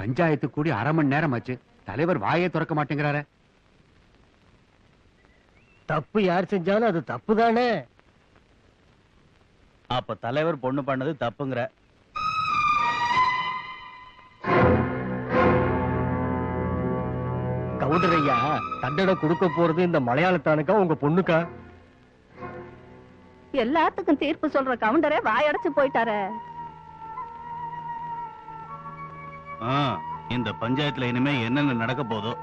பஞ்சாயத்து கூடி 1/2 மணி நேரம் ஆச்சு. தலைவர் வாயே திறக்க மாட்டேங்கிறாரு. தப்பு யார் செஞ்சாலும் அது தப்பு தானே. அப்ப தலைவர் பொண்ணு பண்ணது தப்புங்கிற. கவுண்டரையா தண்டனை கொடுக்க போறது இந்த மலையாளத்தானுக்கா உங்க பொண்ணுக்கா? எல்லாத்துக்கும் தீர்ப்பு சொல்ற கவுண்டரே வாயடைச்சு போயிட்டாரே. இந்த பஞ்சாயத்துல இனிமே என்னென்ன நடக்க போதோ.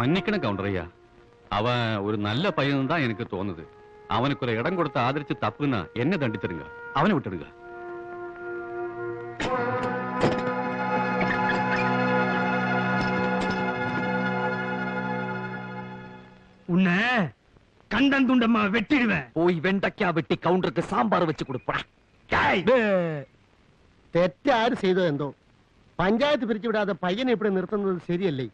மன்னிக்கணும் கவுண்டரையா, அவன் ஒரு நல்ல பையன் தான் எனக்கு தோணுது. அவனுக்கு ஒரு இடம் கொடுத்து ஆதரிச்சு தப்புன்னா என்ன தண்டித்துருங்க, அவனை விட்டுடுங்க. உன்னை கண்டன் துண்டமா வெட்டிடுவேன். போய் வெண்டைக்கா வெட்டி கவுண்டருக்கு சாம்பார் வச்சு கொடுப்பான். തെറ്റാര് ചെയ്തോ എന്തോ പഞ്ചായത്ത് പിരിച്ചുവിടാതെ പയ്യനെ ഇവിടെ നിർത്തുന്നത് ശരിയല്ലേ.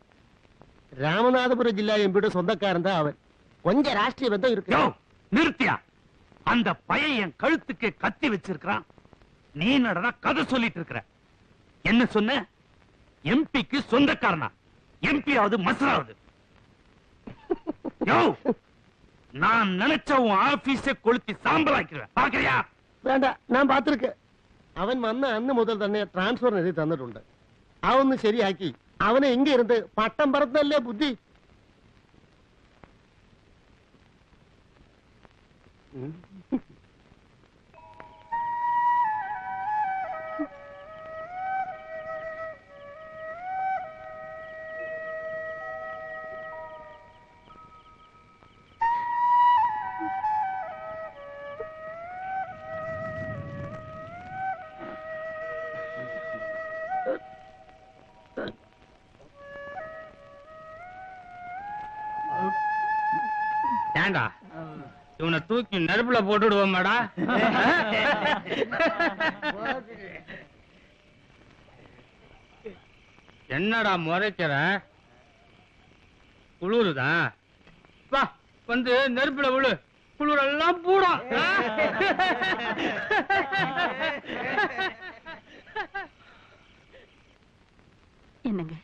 ராமநாதபுரம் ஜில்லா எம்பியோட சொந்தக்காரன் தான் அவன். கொஞ்சம் ராஷ்டிரிய பந்தம் இருக்கு. நிறுத்தியா? அந்த பையன் என் கழுத்துக்கு கத்தி வச்சிருக்கான். நீ நடனா கதை சொல்லிட்டு இருக்கிற. என்ன சொன்ன? எம்பிக்கு சொந்தக்காரனா? எம்பியாவது மசராவது? நான் நினைச்ச உன் ஆபீஸை கொளுத்தி சாம்பலாக்கிறேன். பாக்குறியா? வேண்டாம், நான் பார்த்திருக்கேன். அவன் വന്ന അന്ന് മുതൽ തന്നെ ട്രാൻസ്ഫർ എഴുതി തന്നിട്ടുണ്ട്. അതൊന്ന് ശരിയാക്കി അവനെ ഇങ്ങ ഇരുന്ന് പട്ടം പറത്തല്ലേ ബുദ്ധി. ஏண்டா இவனை தூக்கி நெருப்புல போட்டுடுவோமாடா? என்னடா முறைக்கிற? குளிருதான். வா வந்து நெருப்புல விழு, குளிரெல்லாம் பூடும். என்னங்க,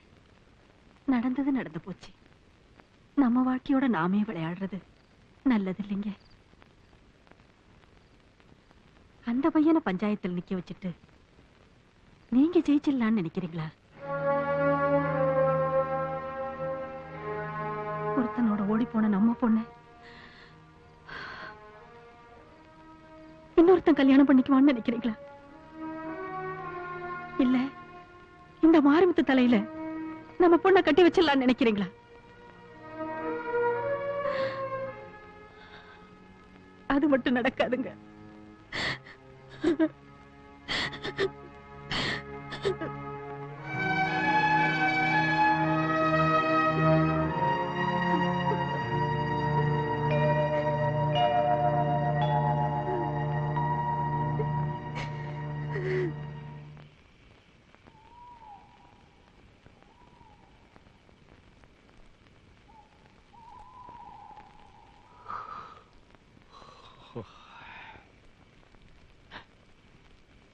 நடந்தது நடந்து போச்சு. நம்ம வாழ்க்கையோட நாமே விளையாடுறது நல்லது இல்லைங்க. அந்த பையனை பஞ்சாயத்தில் நிக்க வச்சுட்டு நீங்க ஜெயிச்சிடலான்னு நினைக்கிறீங்களா? ஒருத்தனோட ஓடி போன நம்ம பொண்ணு இன்னொருத்தன் கல்யாணம் பண்ணிக்குவான்னு நினைக்கிறீங்களா? இல்ல இந்த மாரிமுத்து தலையில நம்ம பொண்ணை கட்டி வச்சிடலான்னு நினைக்கிறீங்களா? அது மட்டும் நடக்காதுங்க.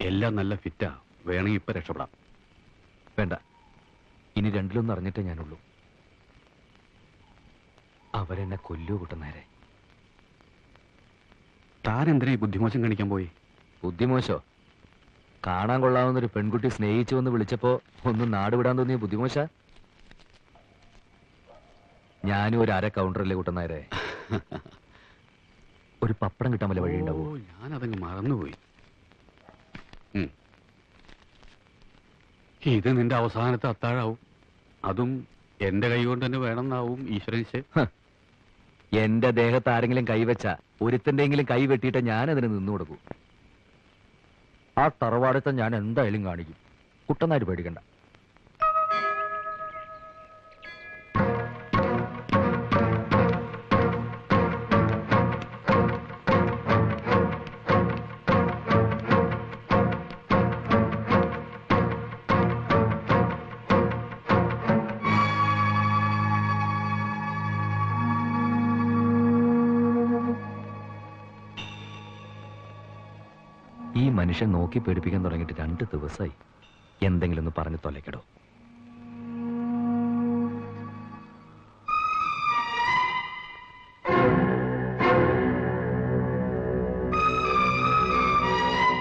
എല്ലാം നല്ല ഫിറ്റാ. വേണമെങ്കിൽ ഇപ്പൊ രക്ഷപ്പെടാം. വേണ്ട, ഇനി രണ്ടിലൊന്നും അറിഞ്ഞിട്ടേ ഞാനുള്ളൂ. അവരെന്നെ കൊല്ലൂ കൂട്ടുന്നേരെ. താൻ എന്തിനാ ഈ ബുദ്ധിമോശം കാണിക്കാൻ പോയി? ബുദ്ധിമോശോ? കാണാൻ കൊള്ളാവുന്നൊരു പെൺകുട്ടി സ്നേഹിച്ചു വന്ന് വിളിച്ചപ്പോ ഒന്നും നാട് വിടാൻ തോന്നിയ ബുദ്ധിമോശ? ഞാനും ഒരു അര കൗണ്ടറല്ലേ കൂട്ടുന്നേരെ. ഒരു പപ്പടം കിട്ടാൻ വല്ല വഴിയുണ്ടാവോ? ഞാനതങ്ങ് മറന്നുപോയി. ഇത് നിന്റെ അവസാനത്തെ അത്താഴാവും. അതും എന്റെ കൈ കൊണ്ട് തന്നെ വേണമെന്നാവും ഈശ്വരൻ. എന്റെ ദേഹത്ത് ആരെങ്കിലും കൈവച്ച ഒരുത്തന്റെങ്കിലും കൈ വെട്ടിയിട്ട് ഞാൻ അതിന് നിന്നു കൊടുക്കൂ. ആ തറവാടത്തെ ഞാൻ എന്തായാലും കാണിക്കും. കുട്ടനാര് പേടിക്കണ്ട. ഈ മനുഷ്യൻ നോക്കി പേടിപ്പിക്കാൻ തുടങ്ങിയിട്ട് 2 ദിവസമായി. എന്തെങ്കിലും ഒന്ന് പറഞ്ഞു തൊലയ്ക്കടോ.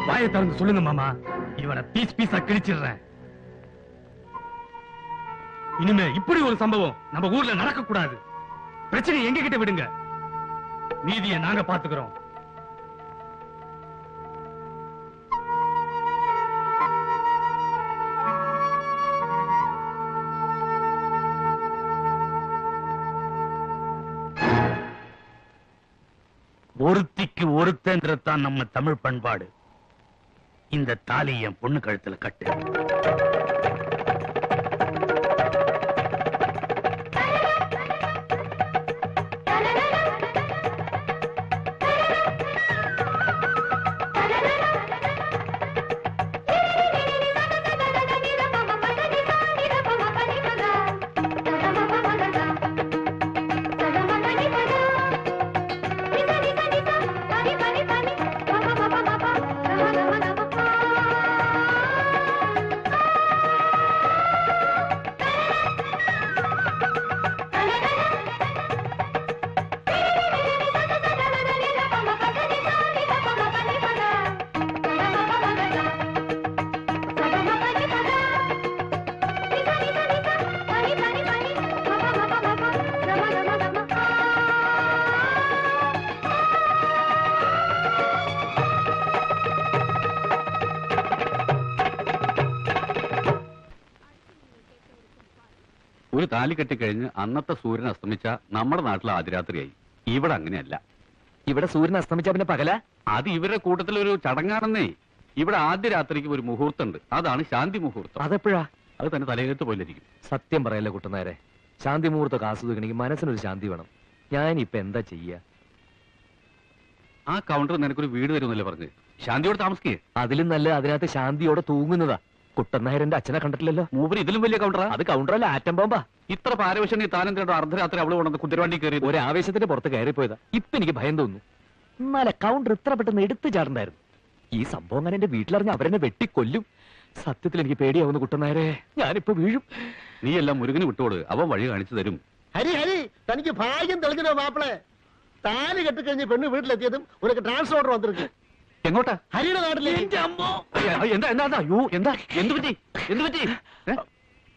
வாயை திறந்து சொல்லுங்க மாமா, இவனை பீஸ் பீஸா கிழிச்சிடுறேன். இனிமே இப்படி ஒரு சம்பவம் நம்ம ஊர்ல நடக்க கூடாது. பிரச்சனை எங்க கிட்ட விடுங்க, மீதியை நாங்க பாத்துக்கிறோம். ஒருத்திக்கு ஒருத்தன்றதான் நம்ம தமிழ் பண்பாடு. இந்த தாலி என் பொண்ணு கழுத்துல கட்டு. ഒരു താലി കെട്ടിക്കഴിഞ്ഞ് അന്നത്തെ സൂര്യൻ അസ്തമിച്ച നമ്മുടെ നാട്ടിൽ ആദ്യരാത്രിയായി. ഇവിടെ അങ്ങനെയല്ല. ഇവിടെ സൂര്യൻ അസ്തമിച്ച പിന്നെ പകല? അത് ഇവരുടെ കൂട്ടത്തിലൊരു ചടങ്ങാണെന്നേ. ഇവിടെ ആദ്യ രാത്രിക്ക് ഒരു മുഹൂർത്തമുണ്ട്, അതാണ് ശാന്തി മുഹൂർത്തം. അതെപ്പോഴാ? അത് തന്നെ തലയെഴുത്ത് പോലിരിക്കും. സത്യം പറയല്ലേ കുട്ടനാരെ, ശാന്തി മുഹൂർത്തമൊക്കെ ആസ്വദിക്കണമെങ്കിൽ മനസ്സിനൊരു ശാന്തി വേണം. ഞാനിപ്പോ എന്താ ചെയ്യാ? ആ കൗണ്ടർ നിനക്കൊരു വീട് തരുമെന്നല്ലേ പറഞ്ഞ്, ശാന്തിയോട് താമസിക്കേ. അതിലും നല്ല അതിനകത്ത് ശാന്തിയോടെ തൂങ്ങുന്നതാ. കുട്ടനായരന്റെ അച്ഛനെ കണ്ടിട്ടില്ലല്ലോ. മൂപ്പര് ഇതിലും വലിയ കൗണ്ടറാ. അത് കൗണ്ടറല്ല, ആറ്റം ബോംബാ. ഇത്ര പാരവശ്യം താനം കേട്ടോ അർദ്ധരാത്രി അവള് കൊണ്ടു കുതിരവണ്ടി കയറി ഒരു ആവേശത്തിന്റെ പുറത്ത് കയറിപ്പോയതാ. ഇപ്പൊ എനിക്ക് ഭയം തോന്നുന്നു. എന്നാലെ കൗണ്ടർ ഇത്ര പെട്ടെന്ന് എടുത്തു ചാടണ്ടായിരുന്നു. ഈ സംഭവം ഞാൻ എന്റെ വീട്ടിലറിഞ്ഞ് അവരെന്നെ വെട്ടിക്കൊല്ലും. സത്യത്തിൽ എനിക്ക് പേടിയാവുന്നു കുട്ടനായരെ, ഞാനിപ്പോ വീഴും. നീ എല്ലാം മുരുകന് വിട്ടോട്, അവൻ വഴി കാണിച്ചു തരും. ഹരി ഹരി, തനിക്ക് ഭാഗ്യം തെളിഞ്ഞോ മാപ്പിളെ? താലി കെട്ടിക്കഴിഞ്ഞ് പെണ്ണ് വീട്ടിലെത്തിയതും ഉനക്ക് ട്രാൻസ്ഫർ ഓർഡർ വന്നിருக்கு. എങ്ങോട്ടാ? ഹരിയുടെ നാട്ടിലേക്ക്. എന്താ എന്താ അയ്യോ എന്താ എന്ത് പറ്റി എന്ത് പറ്റി?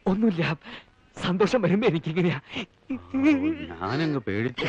ഒന്നുമില്ല, സന്തോഷം വരുമ്പോ എനിക്കിങ്ങനെയാ. ഞാനങ്ങ് പേടിച്ചു.